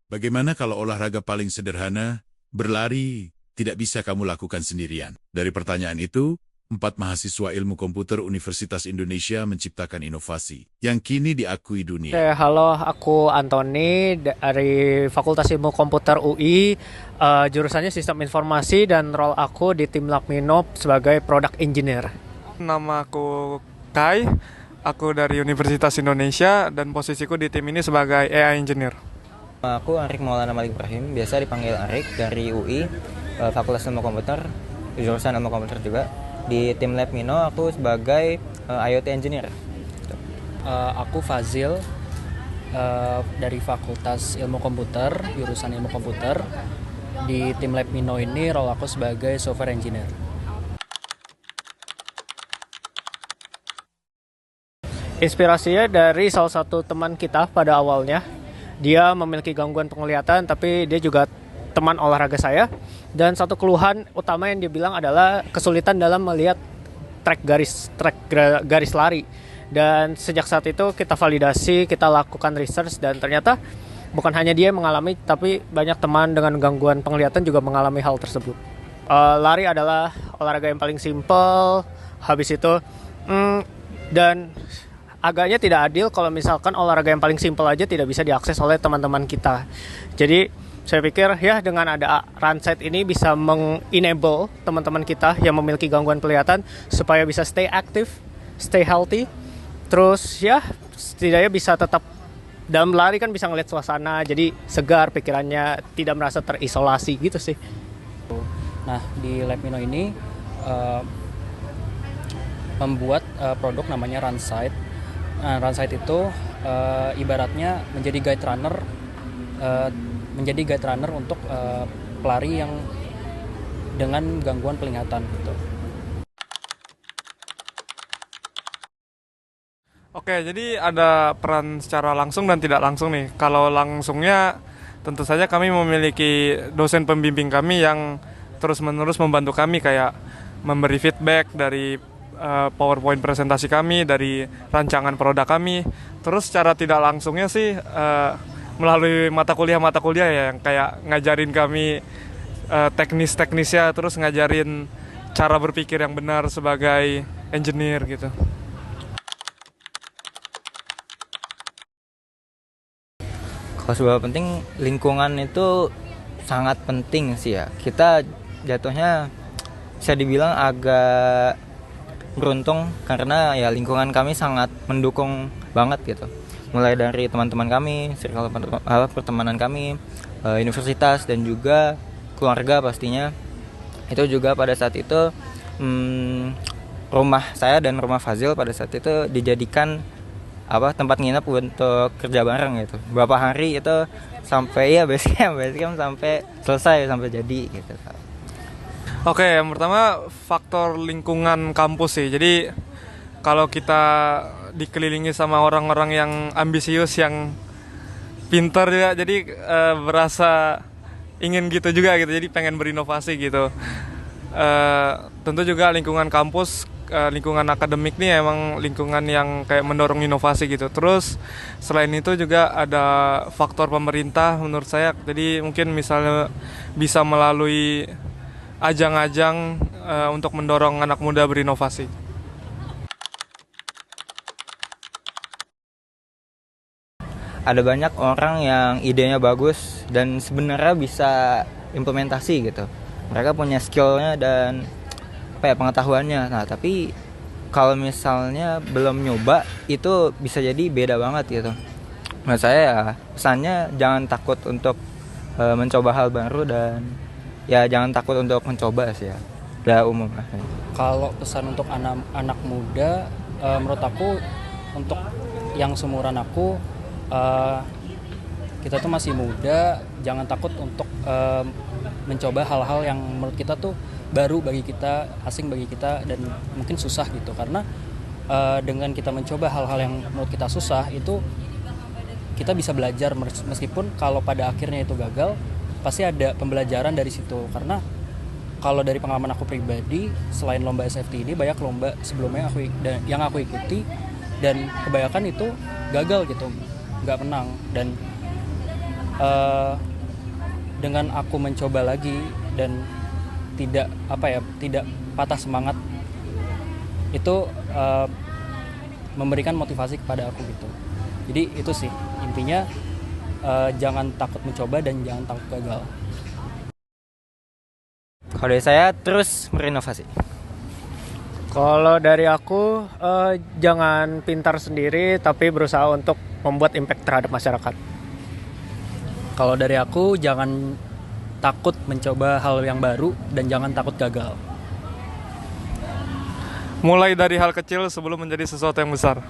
Bagaimana kalau olahraga paling sederhana, berlari, tidak bisa kamu lakukan sendirian? Dari pertanyaan itu, 4 mahasiswa ilmu komputer Universitas Indonesia menciptakan inovasi yang kini diakui Oke, dunia. halo, aku Antoni dari Fakultas Ilmu Komputer UI, jurusannya Sistem Informasi dan role aku di tim Lakmino sebagai Product Engineer. Nama aku Kai, aku dari Universitas Indonesia dan posisiku di tim ini sebagai AI Engineer. Aku Arik Maulana Malik Ibrahim, biasa dipanggil Arik, dari UI, Fakultas Ilmu Komputer, jurusan Ilmu Komputer juga. Di tim Lab Mino aku sebagai IoT Engineer. Aku Fazil dari Fakultas Ilmu Komputer, jurusan Ilmu Komputer. Di tim Lab Mino ini role aku sebagai Software Engineer. Inspirasinya dari salah satu teman kita pada awalnya. Dia memiliki gangguan penglihatan, tapi dia juga teman olahraga saya. Dan satu keluhan utama yang dia bilang adalah kesulitan dalam melihat track garis lari. Dan sejak saat itu kita validasi, kita lakukan research, dan ternyata bukan hanya dia yang mengalami, tapi banyak teman dengan gangguan penglihatan juga mengalami hal tersebut. Lari adalah olahraga yang paling simpel, habis itu dan agaknya tidak adil kalau misalkan olahraga yang paling simpel aja tidak bisa diakses oleh teman-teman kita. Jadi saya pikir ya dengan ada Runsight ini bisa mengenable teman-teman kita yang memiliki gangguan penglihatan supaya bisa stay aktif, stay healthy. Terus ya setidaknya bisa tetap dalam lari kan bisa ngeliat suasana, jadi segar pikirannya, tidak merasa terisolasi gitu sih. Nah, di Lab Mino ini membuat produk namanya Runsight. Nah, Runsight itu ibaratnya menjadi guide runner untuk pelari yang dengan gangguan penglihatan gitu. Oke, jadi ada peran secara langsung dan tidak langsung nih. Kalau langsungnya tentu saja kami memiliki dosen pembimbing kami yang terus-menerus membantu kami kayak memberi feedback dari PowerPoint presentasi kami, dari rancangan produk kami. Terus secara tidak langsungnya sih melalui mata kuliah ya yang kayak ngajarin kami teknis-teknisnya, terus ngajarin cara berpikir yang benar sebagai engineer gitu. Kalau seberapa penting, lingkungan itu sangat penting sih ya. Kita jatuhnya bisa dibilang agak beruntung karena ya lingkungan kami sangat mendukung banget gitu. Mulai dari teman-teman kami, circle pertemanan kami, universitas dan juga keluarga pastinya. Itu juga pada saat itu rumah saya dan rumah Fazil pada saat itu dijadikan tempat nginep untuk kerja bareng gitu. Beberapa hari itu sampai ya base camp sampai selesai, sampai jadi gitu. Oke, yang pertama faktor lingkungan kampus sih. Jadi kalau kita dikelilingi sama orang-orang yang ambisius, yang pintar juga, jadi berasa ingin gitu juga gitu. Jadi pengen berinovasi gitu. Tentu juga lingkungan kampus, lingkungan akademik nih emang lingkungan yang kayak mendorong inovasi gitu. Terus selain itu juga ada faktor pemerintah menurut saya. Jadi mungkin misalnya bisa melalui ajang-ajang untuk mendorong anak muda berinovasi. Ada banyak orang yang idenya bagus dan sebenarnya bisa implementasi gitu. Mereka punya skillnya dan pengetahuannya. Nah, tapi kalau misalnya belum nyoba, itu bisa jadi beda banget gitu. Menurut saya ya pesannya jangan takut untuk mencoba hal baru, dan ya jangan takut untuk mencoba sih ya. Udah umum lah. Kalau pesan untuk anak muda, menurut aku untuk yang seumuran aku, kita tuh masih muda, jangan takut untuk mencoba hal-hal yang menurut kita tuh baru bagi kita, asing bagi kita, dan mungkin susah gitu. Karena dengan kita mencoba hal-hal yang menurut kita susah, itu kita bisa belajar, meskipun kalau pada akhirnya itu gagal, pasti ada pembelajaran dari situ. Karena kalau dari pengalaman aku pribadi, selain lomba SFT ini, banyak lomba sebelumnya yang aku ikuti, dan kebanyakan itu gagal gitu, nggak menang. Dan eh, dengan aku mencoba lagi dan tidak patah semangat, itu memberikan motivasi kepada aku gitu. Jadi itu sih intinya, jangan takut mencoba dan jangan takut gagal. Kalau dari saya terus berinovasi. Kalau dari aku, jangan pintar sendiri tapi berusaha untuk membuat impact terhadap masyarakat. Kalau dari aku, jangan takut mencoba hal yang baru dan jangan takut gagal. Mulai dari hal kecil sebelum menjadi sesuatu yang besar.